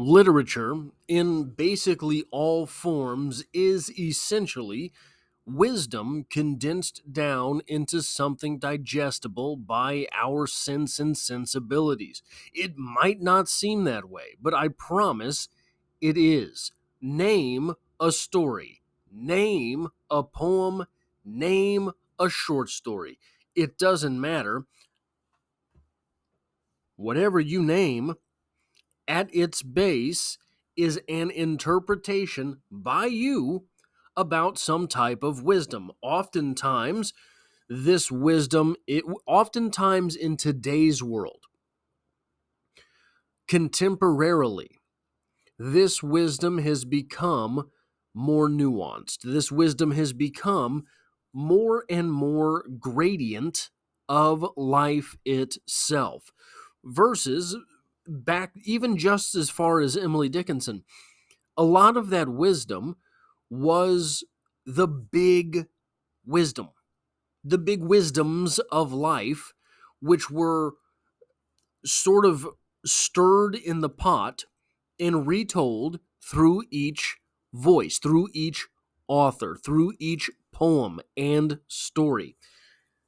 Literature, in basically all forms, is essentially wisdom condensed down into something digestible by our sense and sensibilities. It might not seem that way, but I promise it is. Name a story, name a poem, name a short story. It doesn't matter. Whatever you name, at its base is an interpretation by you about some type of wisdom. Oftentimes, oftentimes in today's world, contemporarily, this wisdom has become more nuanced. This wisdom has become more and more gradient of life itself versus back even just as far as Emily Dickinson. A lot of that wisdom was the big wisdom, the big wisdoms of life, which were sort of stirred in the pot and retold through each voice, through each author, through each poem and story.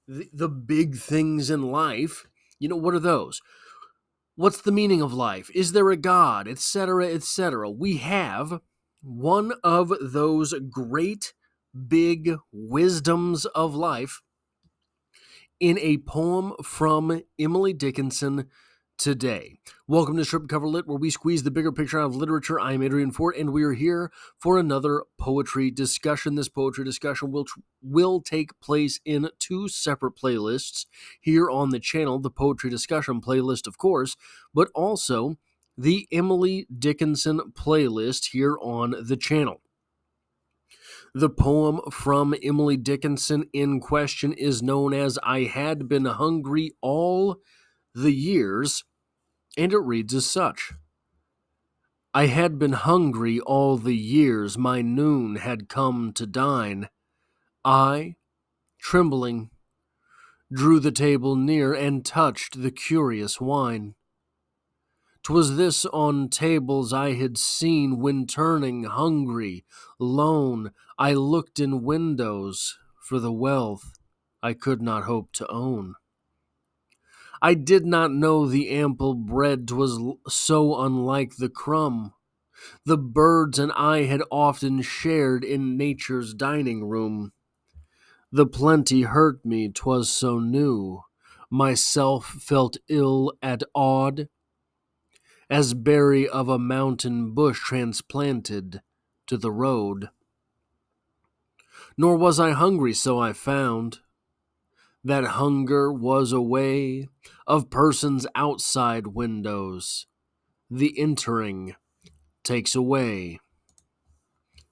The big things in life, what are those? What's the meaning of life? Is there a God? Etc., etc. We have one of those great big wisdoms of life in a poem from Emily Dickinson today. Welcome to Strip Cover Lit, where we squeeze the bigger picture out of literature. I'm Adrian Fort, and we are here for another poetry discussion. This poetry discussion will take place in two separate playlists here on the channel. The poetry discussion playlist, of course, but also the Emily Dickinson playlist here on the channel. The poem from Emily Dickinson in question is known as I Had Been Hungry All the Years, and it reads as such. I had been hungry all the years my noon had come to dine. I, trembling, drew the table near and touched the curious wine. 'Twas this on tables I had seen when turning hungry, lone, I looked in windows for the wealth I could not hope to own. I did not know the ample bread 'twas so unlike the crumb the birds and I had often shared in nature's dining room. The plenty hurt me 'twas so new, myself felt ill at awed, as berry of a mountain bush transplanted to the road. Nor was I hungry, so I found that hunger was a way of persons outside windows. The entering takes away.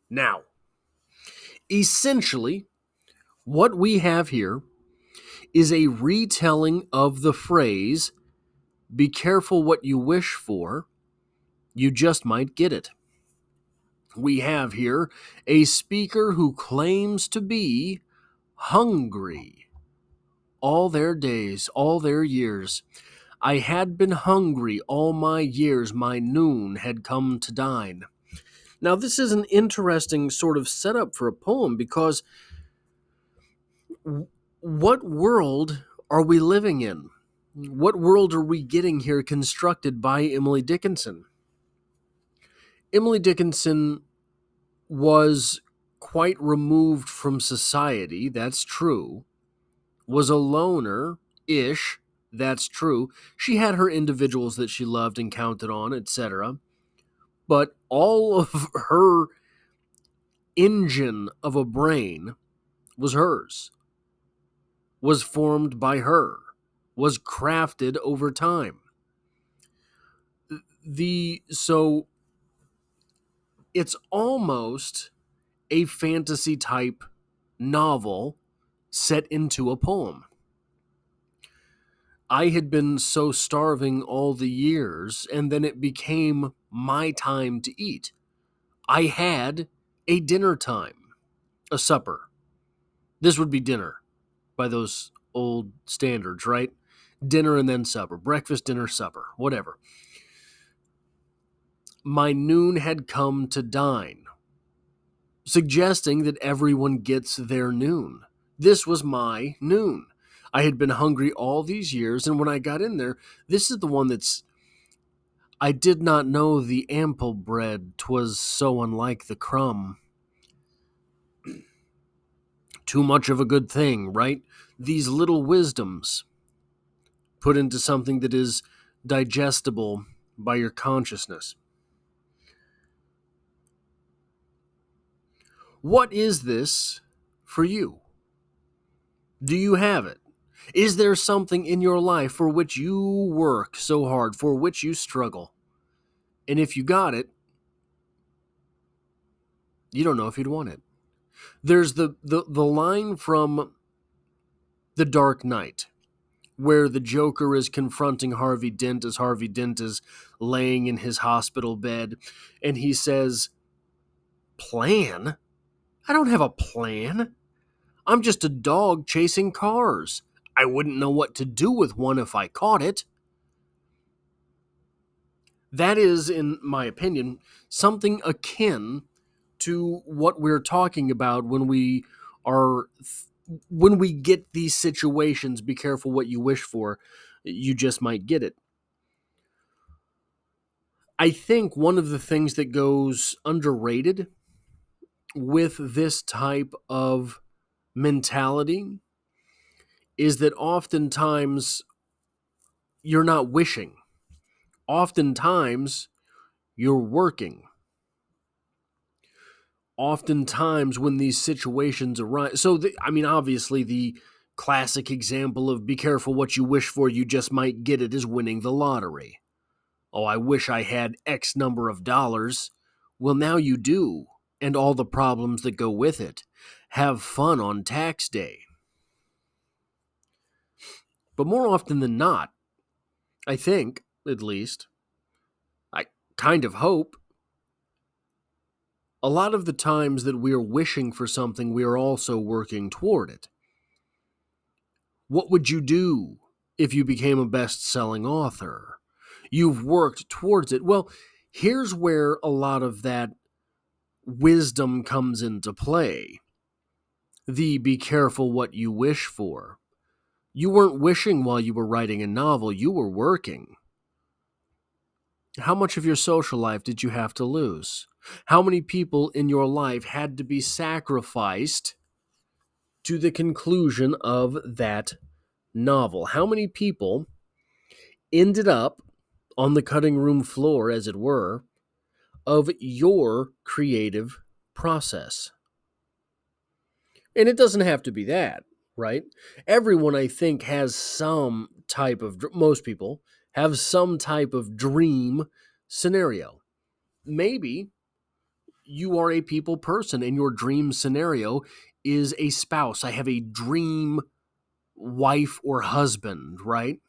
Now, essentially, what we have here is a retelling of the phrase, be careful what you wish for, you just might get it. We have here a speaker who claims to be hungry all their days, all their years. I had been hungry all my years, my noon had come to dine. Now, this is an interesting sort of setup for a poem because what world are we living in? What world are we getting here constructed by Emily Dickinson? Emily Dickinson was quite removed from society, that's true. Was a loner-ish, that's true. She had her individuals that she loved and counted on, etc. But all of her engine of a brain was hers, was formed by her, was crafted over time. So it's almost a fantasy type novel set into a poem. I had been so starving all the years, and then it became my time to eat. I had a dinner time, a supper. This would be dinner by those old standards, right? Dinner and then supper, breakfast, dinner, supper, whatever. My noon had come to dine, suggesting that everyone gets their noon. This was my noon. I had been hungry all these years, and when I got in there, this is the one that's I did not know the ample bread, 'twas so unlike the crumb. Too much of a good thing, right? These little wisdoms put into something that is digestible by your consciousness. What is this for you? Do you have it? Is there something in your life for which you work so hard, for which you struggle? And if you got it, you don't know if you'd want it. There's the line from The Dark Knight where the Joker is confronting Harvey Dent as Harvey Dent is laying in his hospital bed, and he says, "Plan? I don't have a plan. I'm just a dog chasing cars. I wouldn't know what to do with one if I caught it." That is, in my opinion, something akin to what we're talking about are when we get these situations. Be careful what you wish for. You just might get it. I think one of the things that goes underrated with this type of mentality is that oftentimes you're not wishing. Oftentimes you're working. Oftentimes when these situations arise, obviously the classic example of be careful what you wish for, you just might get it, is winning the lottery. Oh, I wish I had X number of dollars. Well, now you do, and all the problems that go with it. Have fun on tax day. But more often than not, I think, at least, I kind of hope, a lot of the times that we're wishing for something, we are also working toward it. What would you do if you became a best-selling author? You've worked towards it. Well, here's where a lot of that wisdom comes into play. The be careful what you wish for. You weren't wishing while you were writing a novel, you were working. How much of your social life did you have to lose? How many people in your life had to be sacrificed to the conclusion of that novel? How many people ended up on the cutting room floor, as it were, of your creative process? And it doesn't have to be that, right? Everyone, I think, has some type of, most people have some type of dream scenario. Maybe you are a people person and your dream scenario is a spouse. I have a dream wife or husband, right?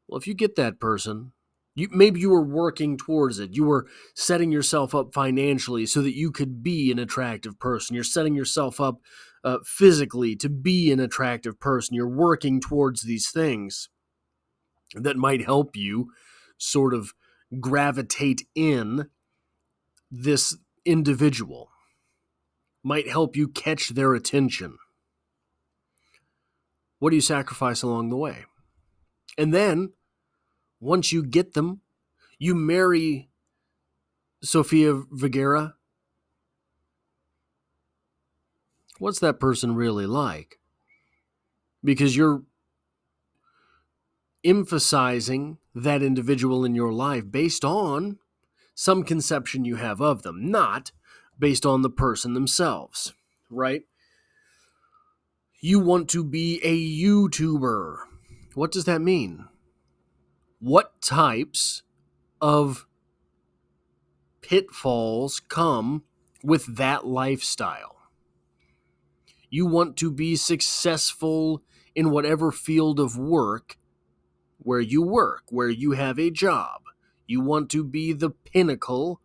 Well, if you get that person, maybe you were working towards it. You were setting yourself up financially so that you could be an attractive person. You're setting yourself up physically to be an attractive person. You're working towards these things that might help you sort of gravitate in this individual, might help you catch their attention. What do you sacrifice along the way? And then, once you get them, you marry Sofia Vergara. What's that person really like? Because you're emphasizing that individual in your life based on some conception you have of them, not based on the person themselves, right? You want to be a YouTuber. What does that mean? What types of pitfalls come with that lifestyle? You want to be successful in whatever field of work where you work, where you have a job. You want to be the pinnacle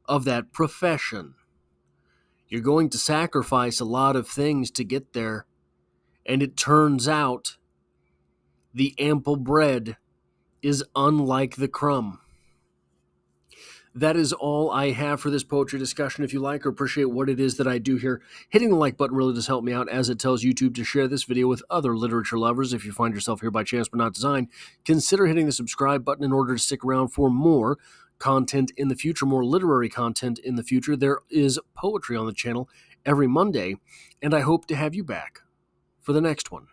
of that profession. You're going to sacrifice a lot of things to get there, and it turns out the ample bread is unlike the crumb. That is all I have for this poetry discussion. If you like or appreciate what it is that I do here, hitting the like button really does help me out, as it tells YouTube to share this video with other literature lovers. If you find yourself here by chance but not design, consider hitting the subscribe button in order to stick around for more content in the future, more literary content in the future. There is poetry on the channel every Monday, and I hope to have you back for the next one.